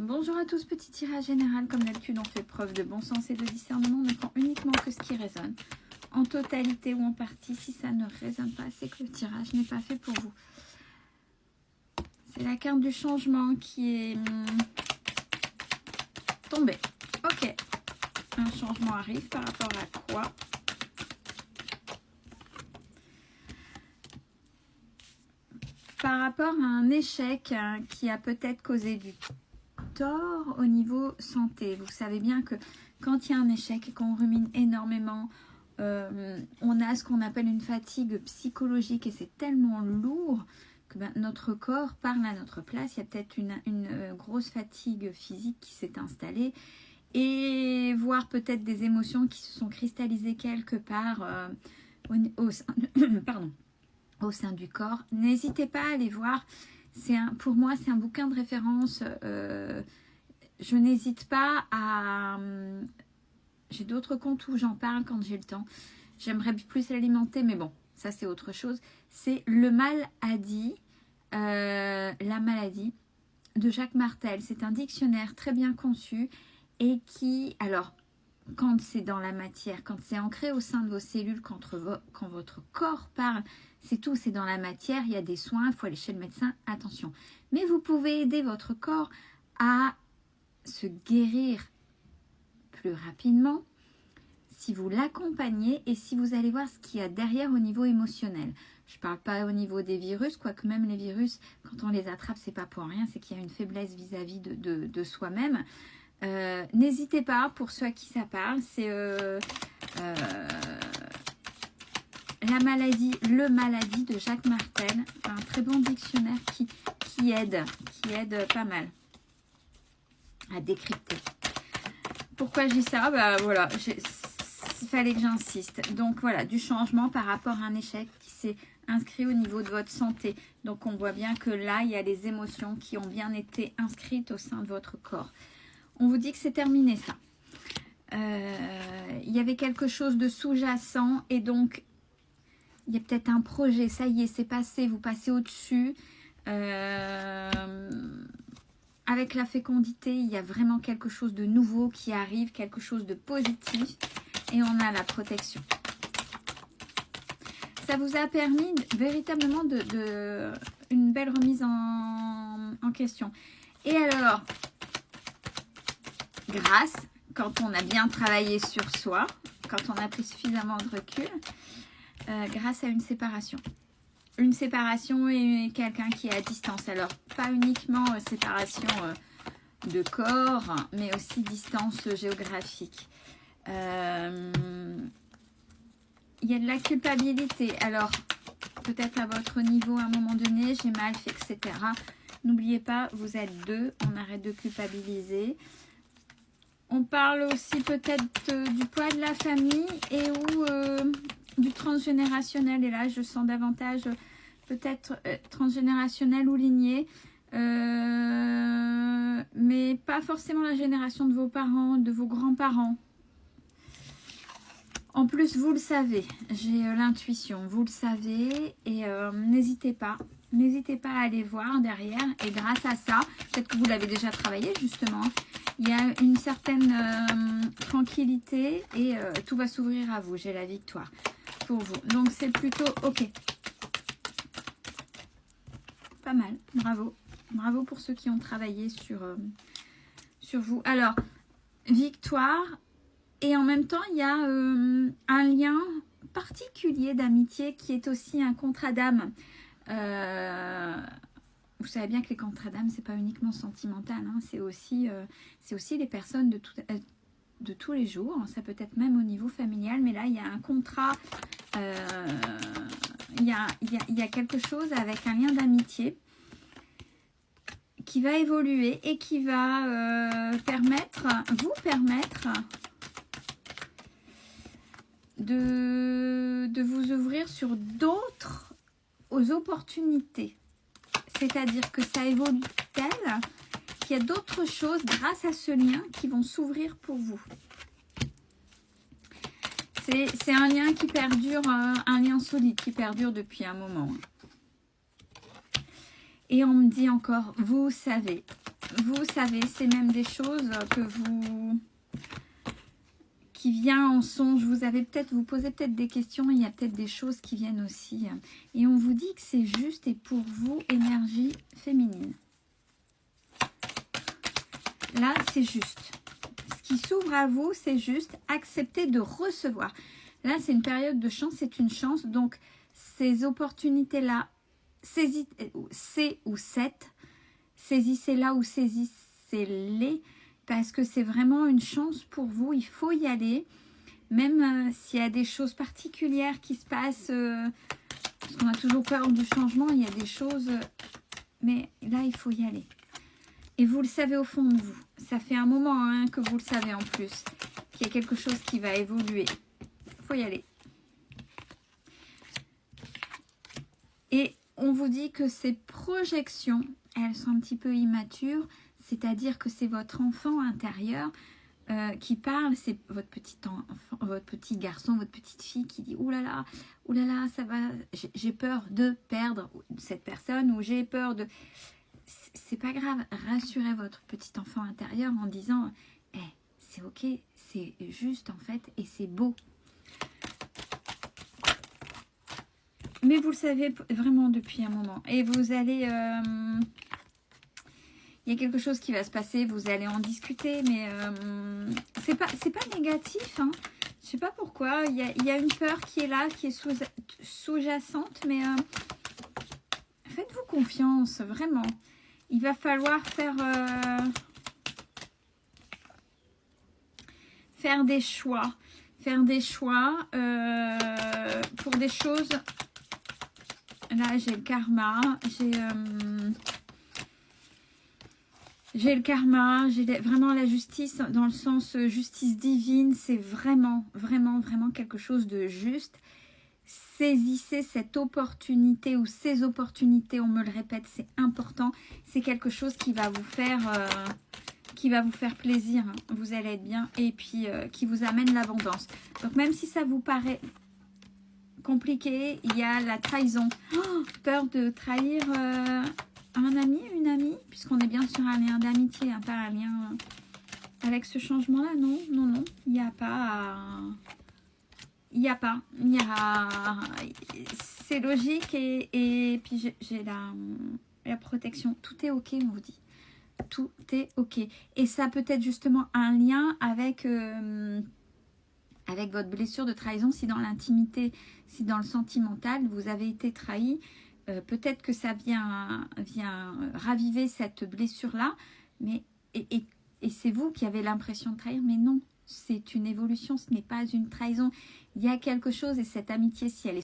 Bonjour à tous, petit tirage général. Comme d'habitude, on fait preuve de bon sens et de discernement. On ne prend uniquement que ce qui résonne. En totalité ou en partie, si ça ne résonne pas, c'est que le tirage n'est pas fait pour vous. C'est la carte du changement qui est tombée. Ok. Un changement arrive par rapport à quoi? Par rapport à un échec qui a peut-être causé du tort au niveau santé. Vous savez bien que quand il y a un échec et qu'on rumine énormément, on a ce qu'on appelle une fatigue psychologique et c'est tellement lourd que notre corps parle à notre place. Il y a peut-être une grosse fatigue physique qui s'est installée et voire peut-être des émotions qui se sont cristallisées quelque part au sein du corps. N'hésitez pas à aller voir. Pour moi, c'est un bouquin de référence. Je n'hésite pas à... J'ai d'autres comptes où j'en parle quand j'ai le temps. J'aimerais plus l'alimenter, mais bon, ça c'est autre chose. C'est Le mal a dit, la maladie de Jacques Martel. C'est un dictionnaire très bien conçu et qui... Alors, quand c'est dans la matière, quand c'est ancré au sein de vos cellules, quand votre corps parle, c'est tout, c'est dans la matière, il y a des soins, il faut aller chez le médecin, attention. Mais vous pouvez aider votre corps à se guérir plus rapidement si vous l'accompagnez et si vous allez voir ce qu'il y a derrière au niveau émotionnel. Je ne parle pas au niveau des virus, quoique même les virus, quand on les attrape, c'est pas pour rien, c'est qu'il y a une faiblesse vis-à-vis de soi-même. N'hésitez pas, pour ceux à qui ça parle, c'est La maladie, Le maladie de Jacques Martel, un très bon dictionnaire qui aide pas mal à décrypter. Pourquoi je dis ça? Voilà, il fallait que j'insiste. Donc voilà, du changement par rapport à un échec qui s'est inscrit au niveau de votre santé. Donc on voit bien que là, il y a les émotions qui ont bien été inscrites au sein de votre corps. On vous dit que c'est terminé ça. Il y avait quelque chose de sous-jacent et donc il y a peut-être un projet, ça y est, c'est passé, vous passez au-dessus. Avec la fécondité, il y a vraiment quelque chose de nouveau qui arrive, quelque chose de positif et on a la protection. Ça vous a permis véritablement une belle remise en question. Et alors, grâce, quand on a bien travaillé sur soi, quand on a pris suffisamment de recul, grâce à une séparation. Une séparation et quelqu'un qui est à distance. Alors, pas uniquement séparation de corps, mais aussi distance géographique. Il y a de la culpabilité. Alors, peut-être à votre niveau, à un moment donné, j'ai mal fait, etc. N'oubliez pas, vous êtes deux, on arrête de culpabiliser. On parle aussi peut-être du poids de la famille et ou du transgénérationnel. Et là, je sens davantage peut-être transgénérationnel ou ligné. Mais pas forcément la génération de vos parents, de vos grands-parents. En plus, vous le savez, j'ai l'intuition, vous le savez. Et n'hésitez pas à aller voir derrière. Et grâce à ça, peut-être que vous l'avez déjà travaillé justement, il y a une certaine tranquillité et tout va s'ouvrir à vous. J'ai la victoire pour vous. Donc, c'est plutôt OK. Pas mal. Bravo. Bravo pour ceux qui ont travaillé sur vous. Alors, victoire. Et en même temps, il y a un lien particulier d'amitié qui est aussi un contrat d'âme. Vous savez bien que les contrats d'âme, c'est pas uniquement sentimental, hein, c'est aussi les personnes de tous les jours. Ça peut être même au niveau familial, mais là, il y a un contrat, il y a quelque chose avec un lien d'amitié qui va évoluer et qui va vous permettre de vous ouvrir sur d'autres opportunités. C'est-à-dire que ça évolue tel qu'il y a d'autres choses grâce à ce lien qui vont s'ouvrir pour vous. C'est un lien qui perdure, un lien solide qui perdure depuis un moment. Et on me dit encore, vous savez, vous savez, c'est même des choses que vous... qui vient en songe. Vous posez peut-être des questions, il y a peut-être des choses qui viennent aussi. Et on vous dit que c'est juste et pour vous, énergie féminine. Là, c'est juste. Ce qui s'ouvre à vous, c'est juste accepter de recevoir. Là, c'est une période de chance, c'est une chance. Donc, ces opportunités-là, saisissez-la ou saisissez-les. Parce que c'est vraiment une chance pour vous. Il faut y aller. Même s'il y a des choses particulières qui se passent. Parce qu'on a toujours peur du changement. Il y a des choses. Mais là, il faut y aller. Et vous le savez au fond de vous. Ça fait un moment que vous le savez en plus. Qu'il y a quelque chose qui va évoluer. Il faut y aller. Et on vous dit que ces projections, elles sont un petit peu immatures. C'est-à-dire que c'est votre enfant intérieur qui parle. C'est votre petit enfant, votre petit garçon, votre petite fille qui dit « Ouh là là, ça va, j'ai peur de perdre cette personne » ou « J'ai peur de... » C'est pas grave, rassurez votre petit enfant intérieur en disant « c'est ok, c'est juste en fait et c'est beau. » Mais vous le savez vraiment depuis un moment. Et vous allez... il y a quelque chose qui va se passer, vous allez en discuter, mais c'est pas négatif. Hein. Je sais pas pourquoi, il y a une peur qui est là, qui est sous-jacente, mais faites-vous confiance, vraiment. Il va falloir faire des choix. Faire des choix pour des choses. Là, j'ai le karma, j'ai le karma, j'ai vraiment la justice dans le sens justice divine. C'est vraiment, vraiment, vraiment quelque chose de juste. Saisissez cette opportunité ou ces opportunités, on me le répète, c'est important. C'est quelque chose qui va vous faire plaisir. Vous allez être bien et puis qui vous amène l'abondance. Donc même si ça vous paraît compliqué, il y a la trahison. Oh, peur de trahir un ami, une amie, puisqu'on est bien sur un lien d'amitié, pas un lien avec ce changement-là. Non, non, non, il n'y a pas... C'est logique et puis j'ai la protection. Tout est ok, on vous dit. Tout est ok. Et ça peut être justement un lien avec votre blessure de trahison. Si dans l'intimité, si dans le sentimental, vous avez été trahi, peut-être que ça vient raviver cette blessure-là. Mais et c'est vous qui avez l'impression de trahir, mais non. C'est une évolution, ce n'est pas une trahison. Il y a quelque chose et cette amitié, si elle est